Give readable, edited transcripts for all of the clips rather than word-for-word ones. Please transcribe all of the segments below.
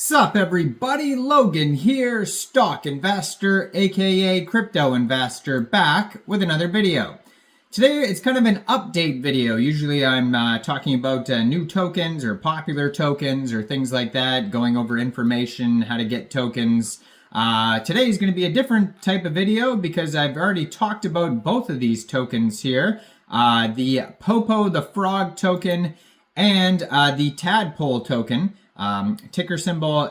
Sup everybody, Logan here, stock investor aka crypto investor, back with another video. Today it's kind of an update video. Usually I'm talking about new tokens or popular tokens or things like that, going over information, how to get tokens. Today is going to be a different type of video because I've already talked about both of these tokens here. The POPO, the frog token, and the TADPOLE token. Ticker symbol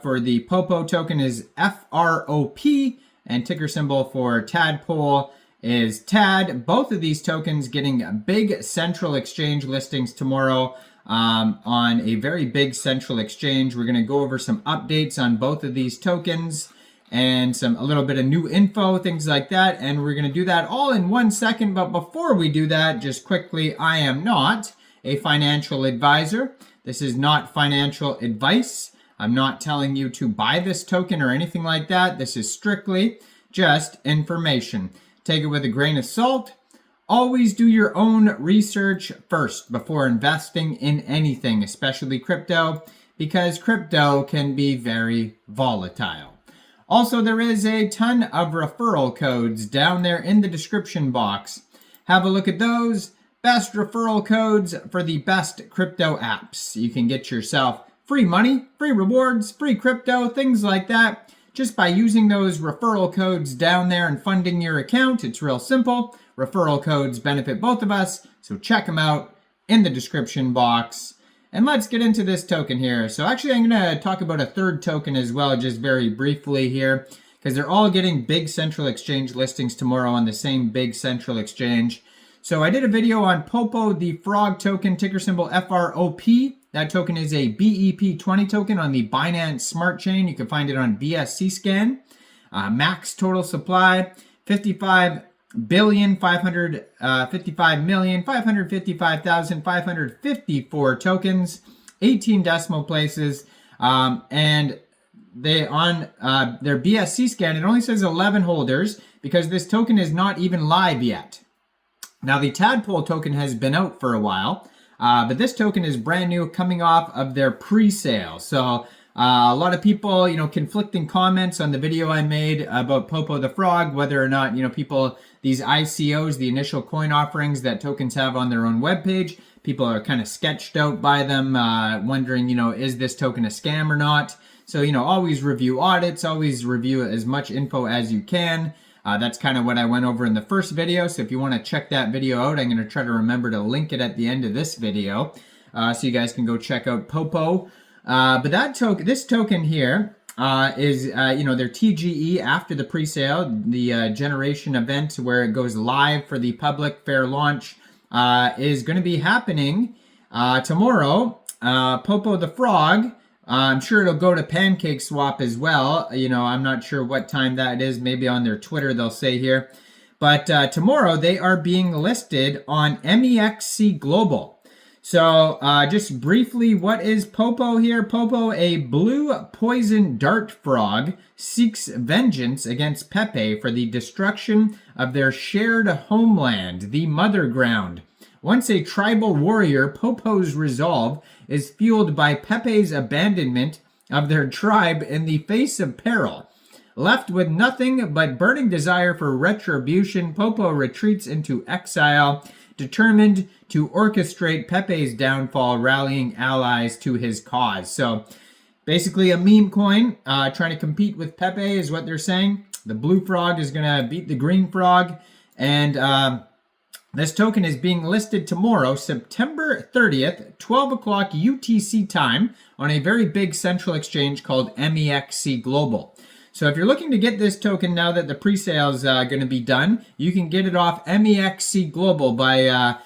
for the POPO token is FROP, and ticker symbol for TADPOLE is TAD. Both of these tokens getting big central exchange listings tomorrow on a very big central exchange. We're going to go over some updates on both of these tokens and a little bit of new info, things like that. And we're going to do that all in 1 second. But before we do that, just quickly, I am not a financial advisor. This is not financial advice. I'm not telling you to buy this token or anything like that. This is strictly just information. Take it with a grain of salt. Always do your own research first before investing in anything, especially crypto, because crypto can be very volatile. Also, there is a ton of referral codes down there in the description box. Have a look at those. Best referral codes for the best crypto apps. You can get yourself free money, free rewards, free crypto, things like that, just by using those referral codes down there and funding your account. It's real simple. Referral codes benefit both of us, so check them out in the description box. And let's get into this token here. So actually, I'm going to talk about a third token as well, just very briefly here, because they're all getting big central exchange listings tomorrow on the same big central exchange. So I did a video on POPO, the frog token, ticker symbol FROP. That token is a BEP20 token on the Binance Smart Chain. You can find it on BSC scan. Max total supply, 55,555,554 tokens, 18 decimal places. And they on their BSC scan, it only says 11 holders because this token is not even live yet. Now, the TADPOLE token has been out for a while, but this token is brand new, coming off of their pre-sale. So a lot of people, conflicting comments on the video I made about POPO the Frog, whether or not, people, these ICOs, the initial coin offerings that tokens have on their own webpage, people are kind of sketched out by them, wondering, is this token a scam or not? So, always review audits, always review as much info as you can. That's kind of what I went over in the first video. So if you want to check that video out, I'm going to try to remember to link it at the end of this video, so you guys can go check out POPO. But that token, this token here, is their TGE after the pre-sale, the generation event where it goes live for the public fair launch, is going to be happening tomorrow. POPO the Frog. I'm sure it'll go to PancakeSwap as well. I'm not sure what time that is. Maybe on their Twitter they'll say here. But tomorrow they are being listed on MEXC Global. So just briefly, what is POPO here? POPO, a blue poison dart frog, seeks vengeance against Pepe for the destruction of their shared homeland, the Mother Ground. Once a tribal warrior, POPO's resolve is fueled by Pepe's abandonment of their tribe in the face of peril. Left with nothing but burning desire for retribution, POPO retreats into exile, determined to orchestrate Pepe's downfall, rallying allies to his cause. So basically a meme coin, trying to compete with Pepe is what they're saying. The blue frog is going to beat the green frog. And this token is being listed tomorrow, September 30th, 12 o'clock UTC time, on a very big central exchange called MEXC Global. So if you're looking to get this token now that the pre-sale is going to be done, you can get it off MEXC Global by,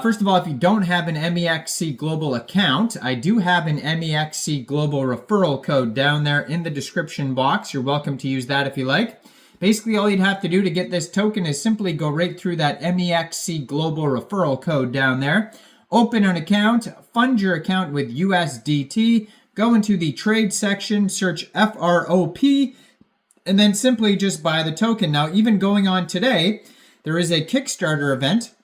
first of all, if you don't have an MEXC Global account, I do have an MEXC Global referral code down there in the description box. You're welcome to use that if you like. Basically, all you'd have to do to get this token is simply go right through that MEXC Global referral code down there. Open an account, fund your account with USDT, go into the trade section, search FROP, and then simply just buy the token. Now, even going on today, there is a Kickstarter event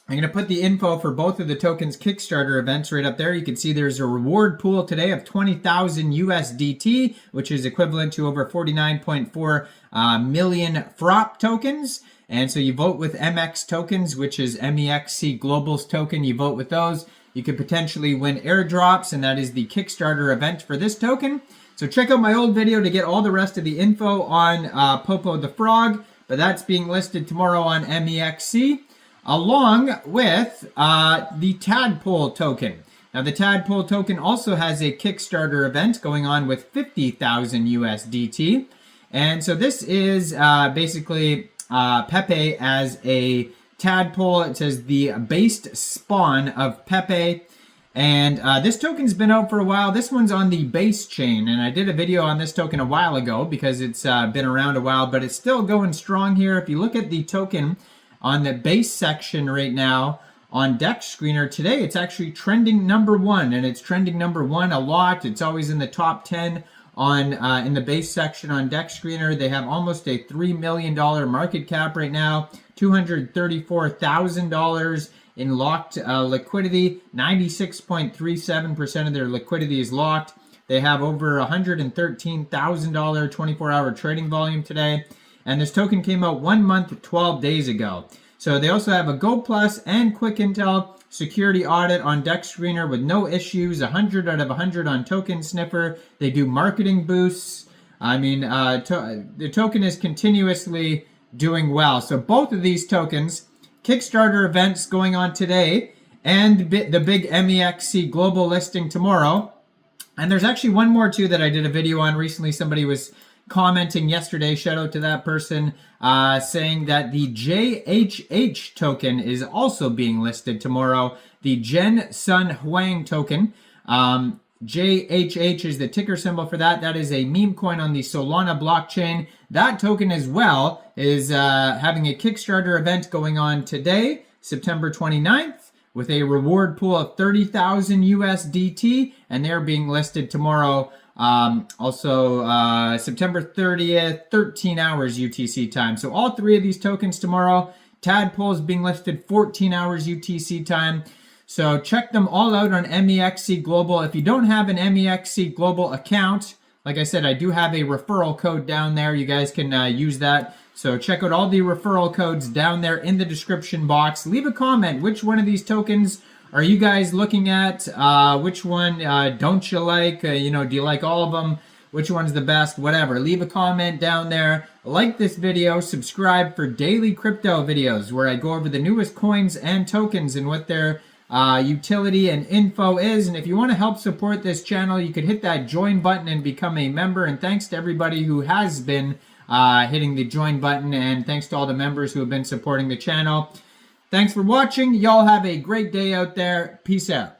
I'm going to put the info for both of the tokens Kickstarter events right up there. You can see there's a reward pool today of 20,000 USDT, which is equivalent to over 49.4 million FROP tokens. And so you vote with MEXC tokens, which is MEXC Global's token. You vote with those. You could potentially win airdrops, and that is the Kickstarter event for this token. So check out my old video to get all the rest of the info on Popo the Frog, but that's being listed tomorrow on MEXC, along with the TADPOLE token. Now the TADPOLE token also has a Kickstarter event going on with 50,000 USDT. And so this is basically Pepe as a tadpole. It says the based spawn of Pepe. And this token's been out for a while. This one's on the base chain. And I did a video on this token a while ago because it's been around a while, but it's still going strong here. If you look at the token on the base section right now on Dex Screener today, it's actually trending #1, and it's trending #1 a lot. It's always in the top 10 on in the base section on Dex Screener. They have almost a $3 million market cap right now, $234,000 in locked liquidity. 96.37% of their liquidity is locked. They have over $113,000 24-hour trading volume today. And this token came out 1 month, 12 days ago. So they also have a Go Plus and Quick Intel security audit on Dex Screener with no issues, 100 out of 100 on Token Sniffer. They do marketing boosts. I mean, the token is continuously doing well. So both of these tokens, Kickstarter events going on today, and the big MEXC global listing tomorrow. And there's actually one more too that I did a video on recently. Somebody was commenting yesterday, shout out to that person, saying that the JHH token is also being listed tomorrow. The Jen Sun Huang token. JHH is the ticker symbol for that. That is a meme coin on the Solana blockchain. That token as well is having a Kickstarter event going on today, September 29th, with a reward pool of 30,000 USDT, and they're being listed tomorrow. Also, September 30th, 13 hours UTC time. So all three of these tokens tomorrow. Tadpole is being listed 14 hours UTC time. So check them all out on MEXC Global. If you don't have an MEXC Global account, like I said, I do have a referral code down there. You guys can use that. So check out all the referral codes down there in the description box. Leave a comment. Which one of these tokens are you guys looking at? Which one don't you like? Do you like all of them? Which one's the best? Whatever. Leave a comment down there. Like this video. Subscribe for daily crypto videos where I go over the newest coins and tokens and what their utility and info is. And if you want to help support this channel, you could hit that join button and become a member. And thanks to everybody who has been hitting the join button, and thanks to all the members who have been supporting the channel. Thanks for watching. Y'all have a great day out there. Peace out.